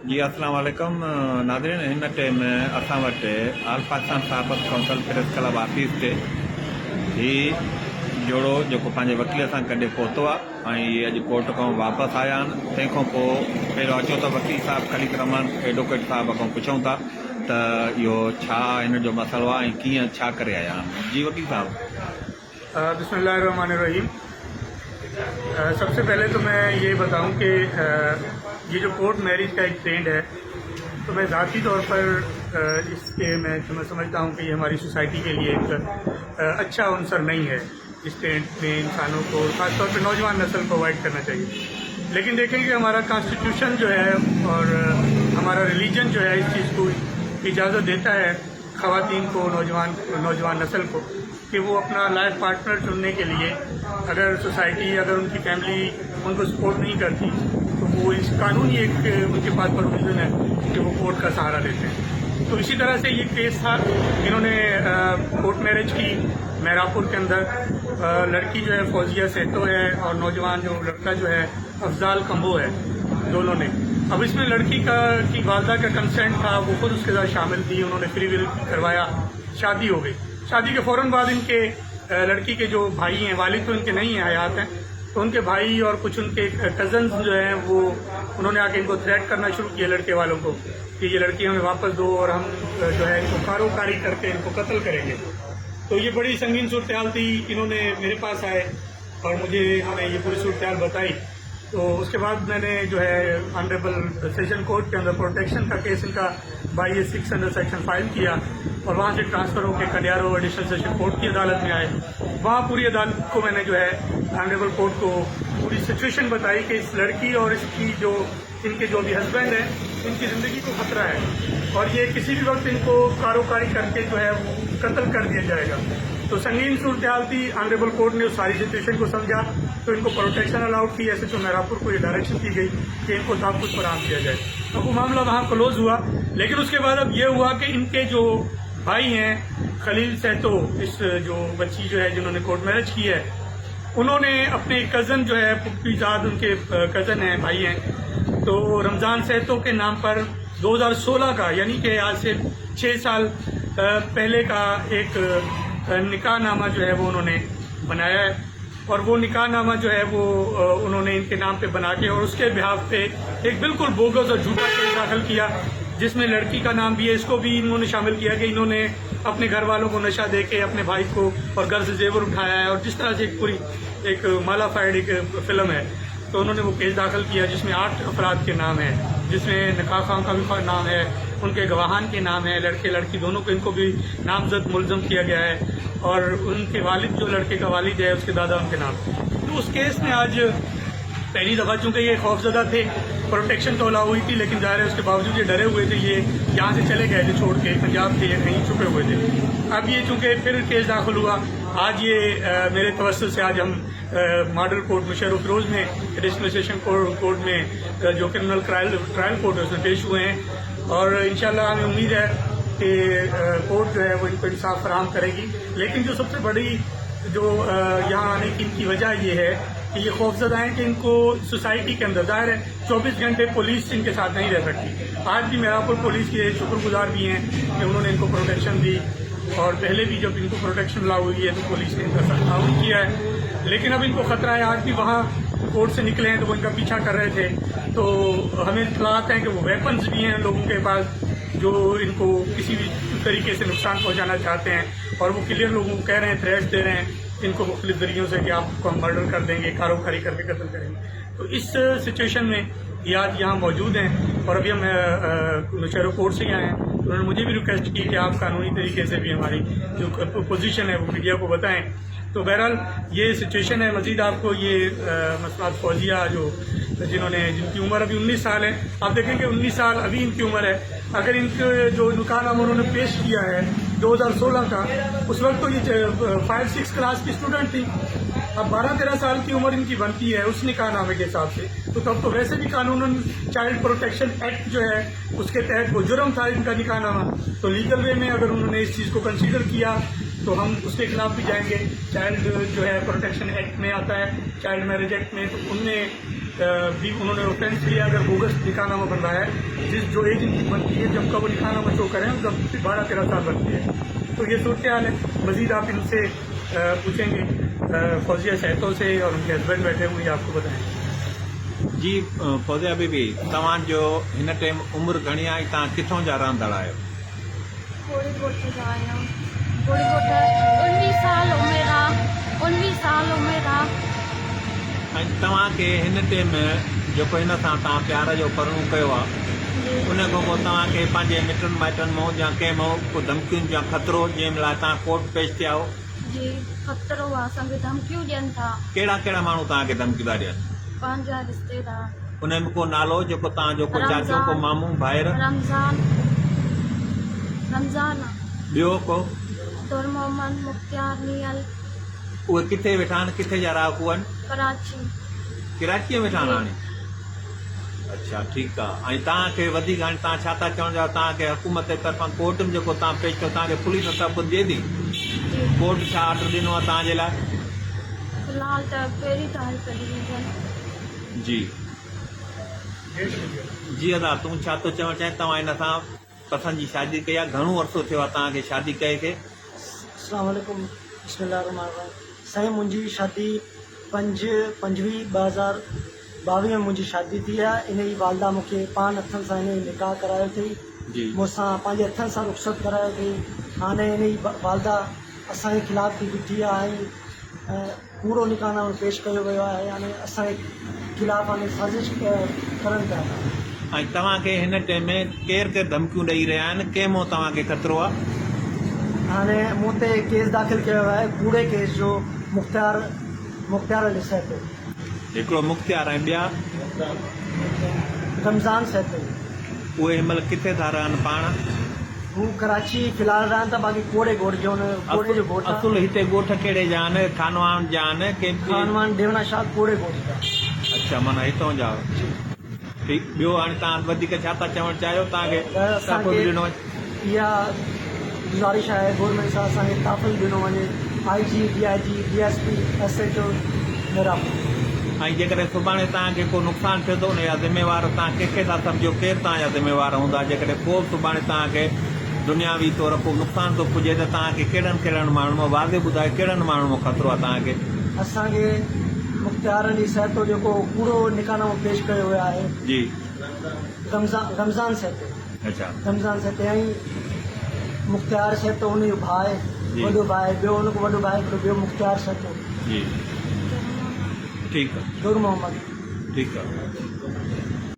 जी अस्सलाम वालेकुम नाज़रीन। हिन टाइम असां वटि आल पाकिस्तान साहबत काउंसिल प्रेस क्लब ऑफिस ते ही जोड़ो जेको पंहिंजे वकील सां गॾु पहुतो आहे ऐं इहे अॼु कोर्ट खां वापसि आया आहिनि। तंहिंखां पोइ पहिरियों अचो त वकील साहब खलीक रहमान एडवोकेट साहब खां पुछूं था त इहो छा हिन जो मसइलो आहे ऐं कीअं छा करे आया आहिनि। जी वकील साहब। बिस्मिल्लाहिर्रहमानिर्रहीम। सबसे पहले तो मैं ये बताऊं कि ये जो कोर्ट मैरिज का एक ट्रेंड है, तो मैं ज़ाती तौर पर इसके मैं समझता हूं कि ये हमारी सोसाइटी के लिए एक अच्छा अवसर नहीं है। इस ट्रेंड में इंसानों को खासतौर पर नौजवान नस्ल को अवॉइड करना चाहिए। लेकिन देखें कि हमारा कॉन्स्टिट्यूशन जो है और हमारा रिलीजन जो है इस चीज़ को इजाज़त देता है ख़वातीन को, नौजवान नस्ल को, कि वो अपना लाइफ पार्टनर चुनने के लिए अगर सोसाइटी, अगर उनकी फैमिली उनको सपोर्ट नहीं करती तो वो इस कानूनी एक उनके पास प्रोविजन है कि वो कोर्ट का सहारा लेते हैं। तो इसी तरह से ये केस था। इन्होंने कोर्ट मैरिज की मैरापुर के अंदर। लड़की जो है फौजिया सेतो है और नौजवान जो लड़का जो है अफजाल कंबो है, दोनों ने। अब इसमें लड़की की वालदा का कंसेंट था, वो खुद उसके साथ शामिल थी, उन्होंने फ्री विल करवाया, शादी हो गई। शादी के फौरन बाद इनके लड़की के जो भाई हैं, वालिद तो इनके नहीं हैं, हयात हैं, तो उनके भाई और कुछ उनके कजन्स जो हैं वो उन्होंने आके इनको थ्रेट करना शुरू किया लड़के वालों को कि ये लड़की हमें वापस दो और हम जो है इनको कारोकारी करके इनको कत्ल करेंगे। तो ये बड़ी संगीन सूरत हाल थी। इन्होंने मेरे पास आए और मुझे इन्होंने ये पूरी सूरत हाल बताई। तो उसके बाद मैंने जो है ऑनरेबल सेशन कोर्ट के अंदर प्रोटेक्शन का केस इनका बाई 6 अंडर सेक्शन फाइल किया और वहाँ से ट्रांसफ़र होकर कडियारो एडिशनल सेशन कोर्ट की अदालत में आए। वहाँ पूरी अदालत को मैंने जो है ऑनरेबल कोर्ट को पूरी सिचुएशन बताई कि इस लड़की और इसकी जो इनके जो भी हस्बैंड हैं, इनकी ज़िंदगी को खतरा है और ये किसी भी वक्त इनको कारोकारी करके जो है वो कत्ल कर दिया जाएगा। तो संगीन सूरत हाल थी। ऑनरेबल कोर्ट ने उस सारी सिचुएशन को समझा तो इनको प्रोटेक्शन अलाउड की। ऐसे तो मैरापुर को ये डायरेक्शन दी गई कि इनको तहफ़्फ़ुज़ फराहम किया जाए। अब वो मामला वहाँ क्लोज हुआ। लेकिन उसके बाद अब ये हुआ कि इनके जो भाई हैं खलील सहतो, इस जो बच्ची जो है जिन्होंने कोर्ट मैरिज की है, उन्होंने अपने कज़न जो है पुप्पीज़ाद, उनके कज़न हैं, भाई हैं, तो रमज़ान सहतो के नाम पर 2016 का, यानी कि आज से 6 साल पहले का एक निकाह नामा जो है वो उन्होंने बनाया है। और वो निकाह नामा जो है वो उन्होंने इनके नाम पे बना के और उसके बिहाफ पे एक बिल्कुल बोगस और झूठा केस दाखिल किया, जिसमें लड़की का नाम भी है। इसको भी इन्होंने शामिल किया कि इन्होंने अपने घर वालों को नशा दे के अपने भाई को और घर से जेवर उठाया है और जिस तरह से एक पूरी एक मालाफाइड एक फिल्म है। तो उन्होंने वो केस दाखिल किया जिसमें 8 अफराद के नाम है, जिसमें निकाह खां का भी नाम है, उनके गवाहान के नाम है, लड़के लड़की दोनों को इनको भी नामजद मुलजम किया गया है और उनके वालिद जो लड़के का वालिद है उसके दादा उनके नाम। तो उस केस में आज पहली दफ़ा चूँकि ये खौफजदा थे, प्रोटेक्शन तो अलाउ हुई थी, लेकिन ज़ाहिर है उसके बावजूद ये डरे हुए थे, ये यहाँ से चले गए थे छोड़ के, पंजाब थे, कहीं छुपे हुए थे। अब ये चूँकि फिर केस दाखिल हुआ, आज ये मेरे तवस्सुल से आज हम मॉडल कोर्ट मुशर्रफ फिरोज में, एडिशनल सेशन कोर्ट में जो क्रिमिनल ट्रायल कोर्ट है उसमें पेश हुए हैं और इंशाल्लाह हमें उम्मीद है कि कोर्ट जो है वो इनको इंसाफ फराहम करेगी। लेकिन जो सबसे बड़ी जो यहाँ आने की इनकी वजह ये है कि ये खौफजदा हैं कि इनको सोसाइटी के अंदर, ज़ाहिर है 24 घंटे पुलिस इनके साथ नहीं रह सकती। आज भी मैरापुर पुलिस के शुक्रगुजार भी हैं कि उन्होंने इनको प्रोटेक्शन दी और पहले भी जब इनको प्रोटेक्शन लागू हुई है तो पुलिस ने इनका ताउन किया है। लेकिन अब इनको खतरा है। आज भी वहाँ कोर्ट से निकले हैं तो वो इनका पीछा कर रहे थे, तो हमें इत्तलात हैं कि वो वेपन्स भी हैं लोगों के पास जो इनको किसी भी तरीके से नुकसान पहुंचाना चाहते हैं और वो क्लियर लोगों को कह रहे हैं, थ्रेट्स दे रहे हैं इनको मुख्तलिफ जरियों से कि आपको हम मर्डर कर देंगे, कारोकारी करके कत्ल करेंगे। तो इस सिचुएशन में ये आज यहाँ मौजूद हैं और अभी हम मुशर्रफ कोर्ट से आए हैं। तो उन्होंने मुझे भी रिक्वेस्ट की कि आप कानूनी तरीके से भी हमारी जो पोजीशन है वो मीडिया को बताएं। तो बहरहाल ये सिचुएशन है। मज़ीद आपको ये मसला फौजिया जिनकी उम्र अभी 19 साल है, आप देखेंगे 19 साल अभी इनकी उम्र है। अगर इनके जो निकाहनामा उन्होंने पेश किया है 2016 का, उस वक्त तो ये 5-6 क्लास की स्टूडेंट थी। अब 12-13 साल की उम्र इनकी बनती है उस निकाहनामे के हिसाब से, तो तब तो वैसे भी कानूनन चाइल्ड प्रोटेक्शन एक्ट जो है उसके तहत वो जुर्म था इनका निकाहनामा। तो लीगल वे में अगर उन्होंने इस चीज़ को कंसीडर किया तो हम उसके खिलाफ भी जाएंगे। चाइल्ड जो है प्रोटेक्शन एक्ट में आता है, चाइल्ड मैरिज एक्ट में, तो उनमें भी उन्होंने ऑफेंस लिया। अगर बोगस निकाहनामा बन रहा है, जो एज इनकी बनती है जब का वो निकाहनामा शो करें, तब 12-13 साल बनती है। तो ये सूरत हाल है। मजीद आप इनसे पूछेंगे, फौजिया शहतों से, और उनके हस्बैंड बैठे हुए आपको बताएं। जी फौजिया बीबी, तव्हांजो हिन टाइम उमिरि घणी आहे, तव्हां किथां जा रहंदड़ आहियो? थोड़ी बहुत जा आया हूँ, थोड़ी बहुत 19 साल उम्र आ, 19 साल उम्र आ। ऐं तव्हांखे हिन टाइम जेको हिन सां तव्हां प्यार जो करणो कयो आहे, उन खां पोइ तव्हांखे पंहिंजे मिटनि माइटनि मां या कंहिं मां को धमकियुनि या ख़तरो जंहिं महिल तव्हां कोर्ट पेश थिया हो? जी ख़तरो आहे, असांखे धमकियूं ॾियनि था। कहिड़ा कहिड़ा माण्हू तव्हांखे धमकी था ॾियनि? पंहिंजा रिश्तेदार। उन में को नालो जेको तव्हांजो को चाचो, को मामू, भाइर? रमज़ान ॿियो को? दुर मोहम्मद, मुख्तियार, नियल। उहे किथे वेठा आहिनि, किथे जा रहाकू आहिनि? कराची। कराचीअ में वेठा आहिनि हाणे? अच्छा, ठीकु आहे। ऐं तव्हांखे वधीक हाणे तव्हां छा था चवणु चाहियो? तव्हांखे हुकूमत जे तरफ़ां कोर्ट में जेको तव्हां पेश कयो, तव्हांखे पुलिस तरफ़ ॾिए थी? कोर्ट छा ऑर्डर ॾिनो आहे तव्हांजे लाइ? फ़िलहाल त पहिरीं तारीख़ ॾिनी। जी जी अदा, तूं छा थो चवणु चाहीं? तव्हां हिन सां पसंदि जी शादी कई आहे, घणो अरसो थियो आहे तव्हांखे शादी कए खे? अस्सलाम वालेकुम, बिस्मिल्लाहिर्रहमानिर्रहीम। साईं, मुंहिंजी शादी 5/5/2022 में मुंहिंजी शादी थी आहे। इन जी वालदा मूंखे पान हथनि सां इन जी निकाह करायो अथई, जी मूंसां पंहिंजे हथनि सां रुख़्सत करायो अथई। हाणे इन जी वालदा असांजे ख़िलाफ़ थी बीठी आहे ऐं पूरो निकाहनामो पेश कयो वियो आहे। हाणे असांजे ख़िलाफ़ हाणे साज़िश करनि पिया था। ऐं तव्हांखे हिन टाइम में केरु केरु धमकियूं ॾेई रहिया आहिनि? कंहिं मां तव्हांखे ख़तरो आहे? हाणे मूं ते केस दाख़िल कयो आहे, कूड़े केस जो। मुख्तियार अली सैद, हिकिड़ो मुख्तियार ऐं ॿिया? रमज़ान सैद। उहे हिन महिल किथे था रहनि पाण? हू कराची फ़िलहाल रहनि था, बाक़ी कोड़े ॻोठ जो कोड़े जो ॻोठ असुल हिते ॻोठ कहिड़े जा आहिनि? खानवान जा आहिनि के? खानवान देवना शाह कोड़े ॻोठ जा। अच्छा, माना हितां जा। ठीकु। ॿियो हाणे तव्हां वधीक छा था चवणु चाहियो? तव्हांखे असांखे ॾिनो? इहा गुज़ारिश आहे गवर्नमेंट सां असांखे तहफ़्फ़ुज़ ॾिनो वञे। IG, DIG, DSP, SHO मेरा। ऐं जेकॾहिं सुभाणे तव्हांखे को नुक़सानु थिए थो, उनजा ज़िम्मेवार तव्हां कंहिंखे था सम्झो? केरु तव्हांजा ज़िम्मेवार हूंदा? जेकॾहिं को बि सुभाणे तव्हांखे दुनियावी तौर को नुक़सानु थो पुॼे त तव्हांखे कहिड़नि माण्हुनि मां वाज़े ॿुधाए कहिड़नि माण्हुनि मां ख़तरो आहे तव्हांखे? असांखे मुख्तियार अली सैद जेको कूड़ो निकाहनामो पेश कयो वियो आहे, जी। रमज़ान सैद। अच्छा। रमज़ान सैद ऐं मुख्तियार सैद हुनजो भाउ, वॾो भाउ, ॿियो हुनखां वॾो भाउ हिकिड़ो ॿियो मुख्तियार सैद। जी, ठीकु आहे, दुर मोहम्मद। ठीकु आहे।